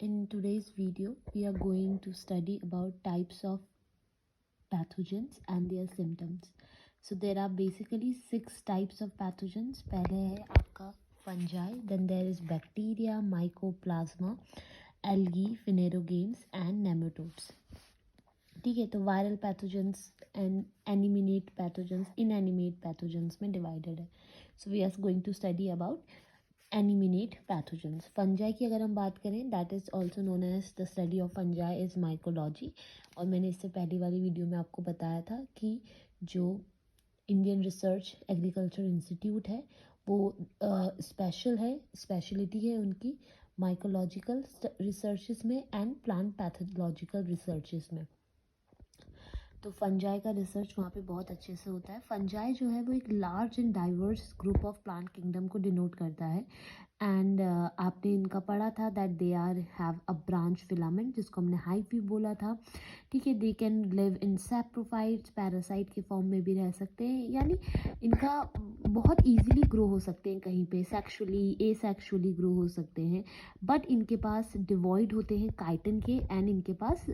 In today's video, we are going to study about types of pathogens and their symptoms. So there are basically 6 types of pathogens. पहले है आपका fungi, then there is bacteria, mycoplasma, algae, phanerogames and nematodes. ठीक है, तो viral pathogens and animate pathogens inanimate pathogens में divided है. So we are going to study about animate pathogens. Fungi की अगर हम बात करें, that is also known as the study of fungi is mycology. और मैंने इससे पहली वाली वीडियो में आपको बताया था कि जो इंडियन रिसर्च एग्रीकल्चर इंस्टीट्यूट है वो स्पेशल है, स्पेशलिटी है उनकी माइकोलॉजिकल रिसर्चेस में एंड प्लांट पैथोलॉजिकल रिसर्चेस में. तो फंजाई का रिसर्च वहाँ पे बहुत अच्छे से होता है. फंजाई जो है वो एक large and diverse group of plant kingdom को डिनोट करता है. एंड आपने इनका पढ़ा था that they are have a branch filament, जिसको हमने हाइफी बोला था. ठीक है, they can live in saprophytes, parasite के फॉर्म में भी रह सकते हैं, यानी इनका बहुत इजीली ग्रो हो सकते हैं, कहीं पे सेक्सुअली एसेक्सुअली ग्रो हो सकते हैं. बट इनके पास डिवॉइड होते हैं काइटिन के, एंड इनके पास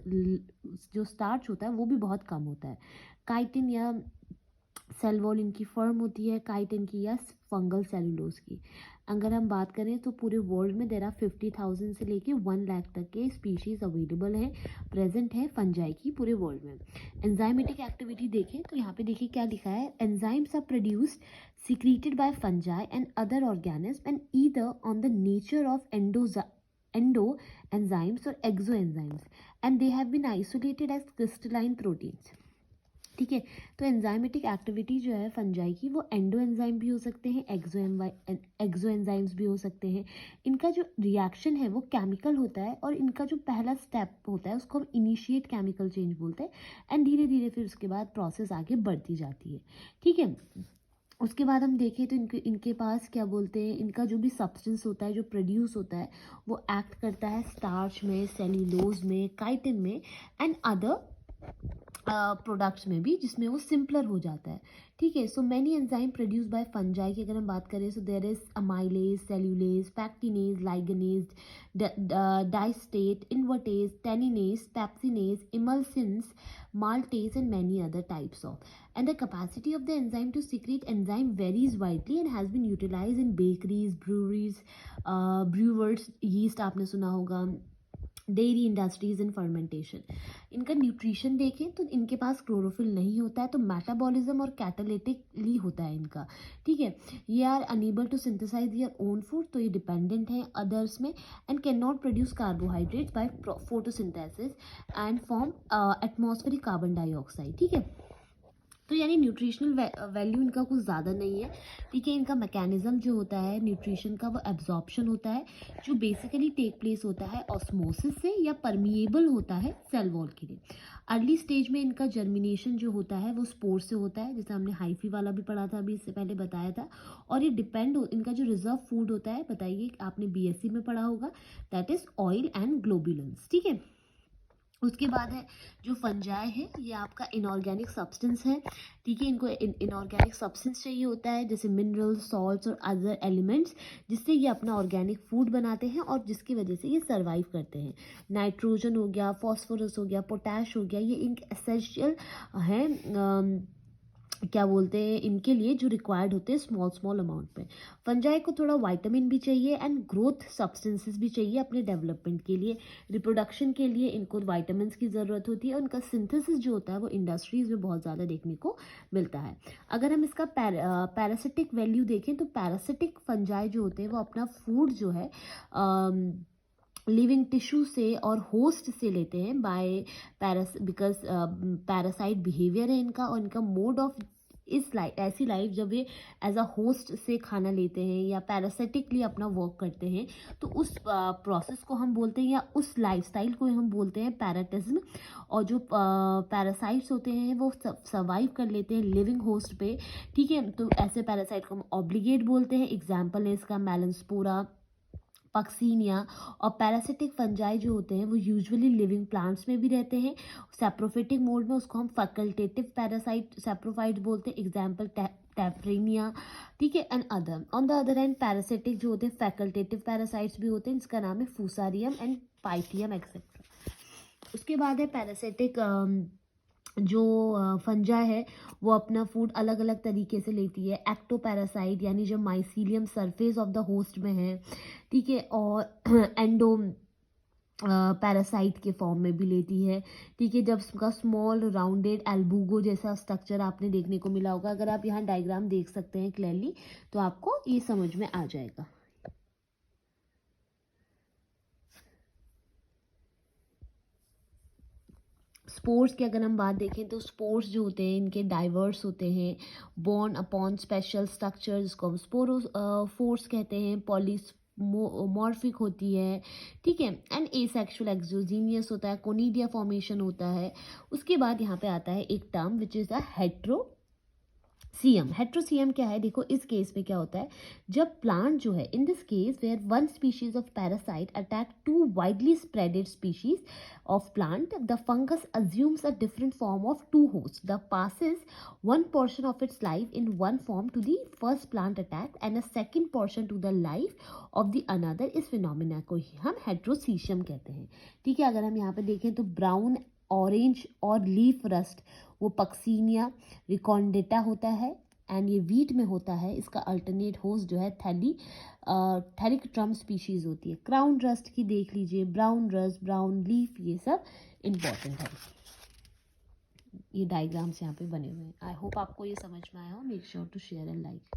जो स्टार्च होता है वो भी बहुत कम होता है. काइटिन या सेल वॉल इनकी फर्म होती है, काइटिन की या फंगल सेलुलोज की. अगर हम बात करें तो पूरे वर्ल्ड में देर आर 50,000 से लेके 1 लाख तक के स्पीशीज अवेलेबल हैं, प्रेजेंट है फंजाई की पूरे वर्ल्ड में. एंजाइमेटिक एक्टिविटी देखें तो यहाँ पे देखिए क्या लिखा है. Enzymes are produced secreted by fungi and other organisms and either on the nature of endoenzymes or exoenzymes, and they have been isolated as crystalline proteins. ठीक है, तो एंजाइमेटिक एक्टिविटी जो है फंजाई की वो एंडो एंजाइम भी हो सकते हैं, एक्सो एंजाइम्स भी हो सकते हैं. इनका जो रिएक्शन है वो केमिकल होता है, और इनका जो पहला स्टेप होता है उसको हम इनिशिएट केमिकल चेंज बोलते हैं. एंड धीरे धीरे फिर उसके बाद प्रोसेस आगे बढ़ती जाती है. ठीक है, उसके बाद हम देखें तो इनके पास क्या बोलते हैं, इनका जो भी सब्सटेंस होता है जो प्रोड्यूस होता है वो एक्ट करता है स्टार्च में, सेल्यूलोज में, काइटिन में एंड अदर प्रोडक्ट्स में भी, जिसमें वो सिंपलर हो जाता है. ठीक है, so many enzyme produce by fungi की अगर हम बात करें, so there is amylase, cellulase, pectinase, ligninase, diastase, invertase, tanninase, pepsinase, emulsins, maltase and many other types of. And the capacity of the enzyme to secrete enzyme varies widely and has been utilized in bakeries, breweries, brewers, yeast आपने सुना होगा, dairy industries and fermentation. इनका nutrition देखें तो इनके पास chlorophyll नहीं होता है, तो मेटाबॉलिज्म और कैटालिटिकली होता है इनका. ठीक है, ये are unable to synthesize their own food, तो ये डिपेंडेंट है अदर्स में, and can not produce carbohydrates by photosynthesis and form atmospheric carbon dioxide. ठीक है, तो यानी न्यूट्रिशनल वैल्यू इनका कुछ ज़्यादा नहीं है. ठीक है, इनका मैकेनिज्म जो होता है न्यूट्रिशन का वो एब्जॉर्प्शन होता है, जो बेसिकली टेक प्लेस होता है ऑस्मोसिस से, या परमिएबल होता है सेल वॉल के लिए. अर्ली स्टेज में इनका जर्मिनेशन जो होता है वो स्पोर से होता है, जैसे हमने हाइफी वाला भी पढ़ा था, अभी इससे पहले बताया था. और ये इनका जो रिजर्व फूड होता है, बताइए आपने बीएससी में पढ़ा होगा, that is oil and globulins. ठीक है, उसके बाद है जो फंजाई है, ये आपका इनऑर्गेनिक सब्सटेंस है. ठीक है, इनको इनऑर्गेनिक सब्सटेंस चाहिए होता है, जैसे मिनरल्स, सॉल्ट्स और अदर एलिमेंट्स, जिससे ये अपना ऑर्गेनिक फूड बनाते हैं और जिसकी वजह से ये सर्वाइव करते हैं. नाइट्रोजन हो गया, फॉस्फोरस हो गया, पोटैश हो गया, ये इनके एसेंशियल हैं, क्या बोलते हैं, इनके लिए जो रिक्वायर्ड होते हैं स्मॉल अमाउंट में. फंजाई को थोड़ा विटामिन भी चाहिए एंड ग्रोथ सब्सटेंसेस भी चाहिए अपने डेवलपमेंट के लिए. रिप्रोडक्शन के लिए इनको विटामिन की ज़रूरत होती है. उनका सिंथेसिस जो होता है वो इंडस्ट्रीज में बहुत ज़्यादा देखने को मिलता है. अगर हम इसका पैरासिटिक वैल्यू देखें तो पैरासिटिक फंजाई जो होते हैं वो अपना फूड जो है लिविंग टिश्यू से और होस्ट से लेते हैं बाय बिकॉज पैरासाइट बिहेवियर है इनका, और इनका मोड ऑफ ऐसी लाइफ जब ये एज अ होस्ट से खाना लेते हैं या पैरासिटिकली अपना वर्क करते हैं, तो उस प्रोसेस को हम बोलते हैं, या उस लाइफस्टाइल को हम बोलते हैं पैराटिज्म. और जो पैरासाइट्स होते हैं वो सर्वाइव कर लेते हैं लिविंग होस्ट पे. ठीक है, तो ऐसे पैरासाइट को हम ऑब्लिगेट बोलते हैं. एग्जाम्पल है इसका मेलनस्पोरा, पक्सीनिया. और पैरासिटिक फंजाई जो होते हैं वो यूजुअली लिविंग प्लांट्स में भी रहते हैं. सैप्रोफिटिक मोड में उसको हम फैकल्टेटिव पैरासाइट सैप्रोफाइट बोलते हैं. एग्जाम्पल टैफ्रेनिया, ठीक है, and other. On the other hand parasitic जो होते हैं फैकल्टेटिव पैरासाइट्स भी होते हैं, जिसका नाम है फूसारियम एंड पाइथियम एक्सेट्रा। उसके बाद है पैरासिटिक जो फंजा है वो अपना फूड अलग अलग तरीके से लेती है। एक्टोपैरासाइट यानी जो mycelium surface of the host में है, ठीक है, और एंडो पैरासाइट के फॉर्म में भी लेती है, ठीक है। जब उसका स्मॉल राउंडेड एल्बुगो जैसा स्ट्रक्चर आपने देखने को मिला होगा, अगर आप यहाँ डायग्राम देख सकते हैं क्लियरली तो आपको ये समझ में आ जाएगा। स्पोर्स की अगर हम बात देखें तो स्पोर्स जो होते हैं इनके डाइवर्स होते हैं, बॉर्न अपॉन स्पेशल स्ट्रक्चर जिसको हम स्पोरोफोर्स कहते हैं, मॉर्फिक होती है, ठीक है, एंड एसेक्सुअल एक्सोजीनियस होता है, कोनिडिया फॉर्मेशन होता है। उसके बाद यहाँ पे आता है एक टर्म विच इज़ द हेट्रोसीयम। हेट्रोसीयम क्या है, देखो इस केस में क्या होता है, जब प्लांट जो है, in this case where one species of parasite attack to widely spreaded species of plant, the fungus assumes a different form of two hosts. The passes one portion of its life in one form to the first plant attack and a second portion to the life of the another. इस phenomena को ही हम हेट्रोसीशियम कहते हैं, ठीक है। अगर हम यहाँ पे देखें तो ब्राउन, ऑरेंज और लीफ रस्ट वो पक्सीनिया रिकॉन्डेटा होता है, एंड ये वीट में होता है। इसका अल्टरनेट होस्ट जो है थेलिकट्रम स्पीशीज होती है। क्राउन रस्ट की देख लीजिए, ब्राउन रस्ट, ब्राउन लीफ, ये सब इम्पॉर्टेंट है। ये डायग्राम्स यहाँ पे बने हुए हैं। आई होप आपको ये समझ में आया हो। Make sure to share and like.